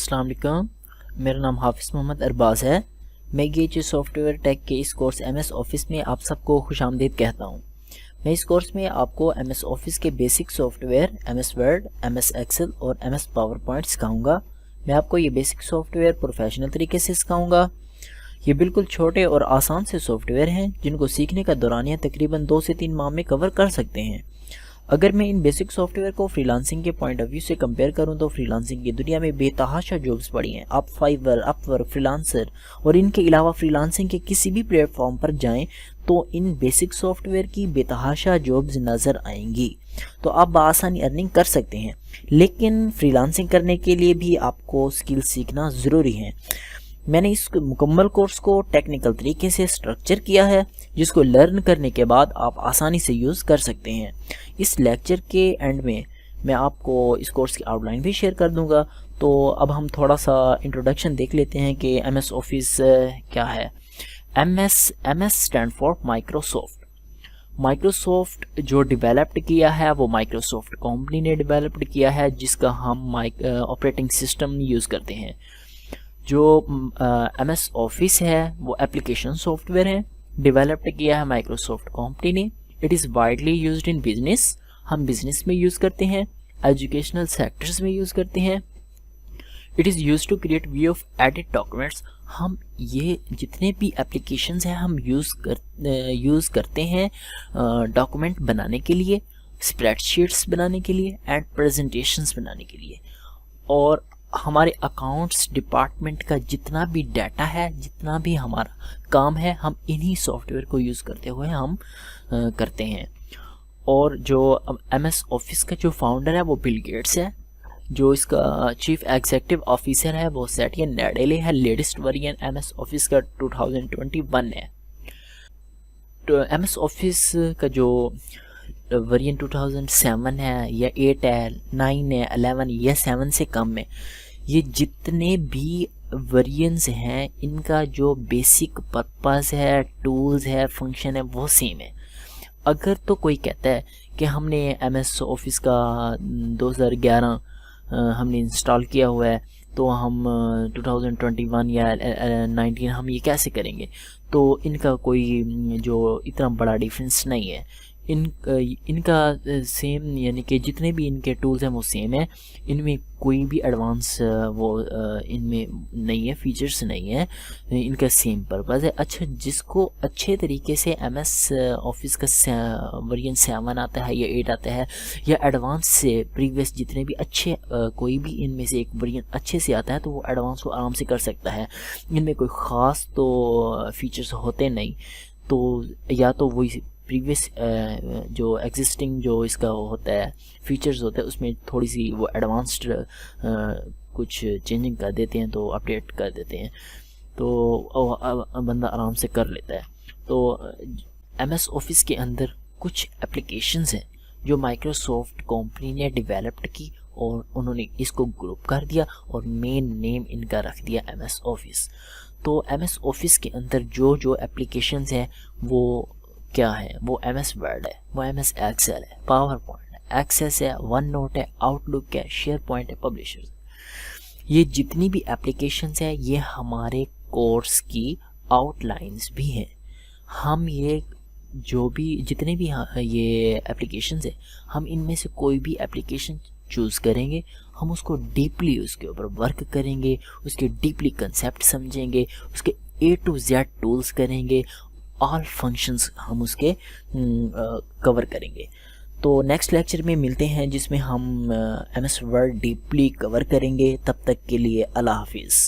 अस्सलाम वालेकुम, मेरा नाम हाफिज़ मोहम्मद अरबाज़ है। मैं ये सॉफ्टवेयर टेक के इस कोर्स MS ऑफ़िस में आप सबको खुशामदीद कहता हूँ। मैं इस कोर्स में आपको MS ऑफ़िस के basic software MS Word, MS Excel और MS पावर पॉइंट सिखाऊँगा। मैं आपको ये बेसिक सॉफ्टवेयर प्रोफेशनल तरीके से सिखाऊँगा। ये बिल्कुल छोटे और आसान से सॉफ्टवेयर हैं जिनको सीखने का दौरानिया तकरीबन 2 से 3 माह में कवर कर सकते हैं। अगर मैं इन बेसिक सॉफ्टवेयर को फ्रीलांसिंग के पॉइंट ऑफ व्यू से कंपेयर करूं तो फ्रीलांसिंग की दुनिया में बेतहाशा जॉब्स पड़ी हैं। आप फाइवर, अपवर्क, फ्रीलांसर और इनके अलावा फ्रीलांसिंग के किसी भी प्लेटफॉर्म पर जाएं तो इन बेसिक सॉफ्टवेयर की बेतहाशा जॉब्स नज़र आएंगी। तो आप बआसानी अर्निंग कर सकते हैं, लेकिन फ्रीलांसिंग करने के लिए भी आपको स्किल सीखना ज़रूरी है। मैंने इस मुकम्मल कोर्स को टेक्निकल तरीके से स्ट्रक्चर किया है, जिसको लर्न करने के बाद आप आसानी से यूज़ कर सकते हैं। इस लेक्चर के एंड में मैं आपको इस कोर्स की आउटलाइन भी शेयर कर दूंगा। तो अब हम थोड़ा सा इंट्रोडक्शन देख लेते हैं कि MS ऑफिस क्या है। MS stand for Microsoft. Microsoft जो डेवलप्ड किया है वो माइक्रोसॉफ्ट कंपनी ने डेवलप्ड किया है, जिसका हम ऑपरेटिंग सिस्टम यूज़ करते हैं। जो MS ऑफिस है वो एप्लीकेशन सॉफ्टवेयर है, डेवलप्ड किया है माइक्रोसॉफ्ट कंपनी ने। It is widely used in business, हम बिजनेस में यूज़ करते हैं, एजुकेशनल सेक्टर्स में यूज़ करते हैं। It is use to create view of edit documents. हम ये जितने भी एप्लीकेशंस हैं हम यूज़ करते हैं डॉक्यूमेंट बनाने के लिए, स्प्रेडशीट्स बनाने के लिए एंड प्रेजेंटेशंस बनाने के लिए। और हमारे अकाउंट्स डिपार्टमेंट का जितना भी डाटा है, जितना भी हमारा काम है, हम इन्हीं सॉफ्टवेयर को यूज़ करते हुए हम करते हैं। और जो MS ऑफिस का जो फाउंडर है वो बिल गेट्स है। जो इसका चीफ एग्जीक्यूटिव ऑफिसर है वो सैटिया नाडेले है। लेटेस्ट वर्जन MS ऑफिस का 2021 है। तो MS ऑफिस का जो वर्जन 2007 है या 8 है, 9 है, 11 या 7 से कम है। ये जितने भी वर्जन्स हैं इनका जो बेसिक पर्पस है, टूल्स है, फंक्शन है वो सेम है। अगर तो कोई कहता है कि हमने MS ऑफिस का 2011 हमने इंस्टॉल किया हुआ है तो हम 2021 या 19 हम ये कैसे करेंगे, तो इनका कोई जो इतना बड़ा डिफरेंस नहीं है। इनका सेम, यानी कि जितने भी इनके टूल्स हैं वो सेम है। इनमें कोई भी एडवांस वो इनमें नहीं है, फीचर्स नहीं है, इनका सेम पर्पस है। अच्छा, जिसको अच्छे तरीके से MS ऑफिस का वर्जन 7 आता है या 8 आता है या एडवांस से प्रीवियस जितने भी अच्छे कोई भी इनमें से एक वर्जन अच्छे से आता है तो वो एडवांस को आराम से कर सकता है। इनमें कोई ख़ास तो फीचर्स होते नहीं, तो या तो वही प्रीवियस जो एग्जिस्टिंग जो इसका होता है फीचर्स होते हैं उसमें थोड़ी सी वो एडवांस्ड कुछ चेंजिंग कर देते हैं, तो अपडेट कर देते हैं, तो बंदा आराम से कर लेता है। तो MS ऑफिस के अंदर कुछ एप्लीकेशंस हैं जो माइक्रोसॉफ्ट कंपनी ने डेवलप्ड की और उन्होंने इसको ग्रुप कर दिया और मेन नेम इनका रख दिया MS ऑफिस। तो MS ऑफिस के अंदर जो जो एप्लीकेशंस हैं वो क्या है, वो MS वर्ड है, वो MS एक्सेल है, पावर पॉइंट है, एक्सेस है, वन नोट है, आउटलुक है, शेयर पॉइंट है, पब्लिशर्स। ये जितनी भी एप्लीकेशंस है ये हमारे कोर्स की आउटलाइंस भी हैं। हम ये जो भी जितने भी ये एप्लीकेशंस है हम इनमें से कोई भी एप्लीकेशन चूज़ करेंगे, हम उसको डीपली उसके ऊपर वर्क करेंगे, उसके डीपली कंसेप्ट समझेंगे, उसके A to Z टूल्स करेंगे, ऑल फंक्शंस हम उसके कवर करेंगे। तो नेक्स्ट लेक्चर में मिलते हैं जिसमें हम MS वर्ड डीपली कवर करेंगे। तब तक के लिए अल्लाह हाफिज़।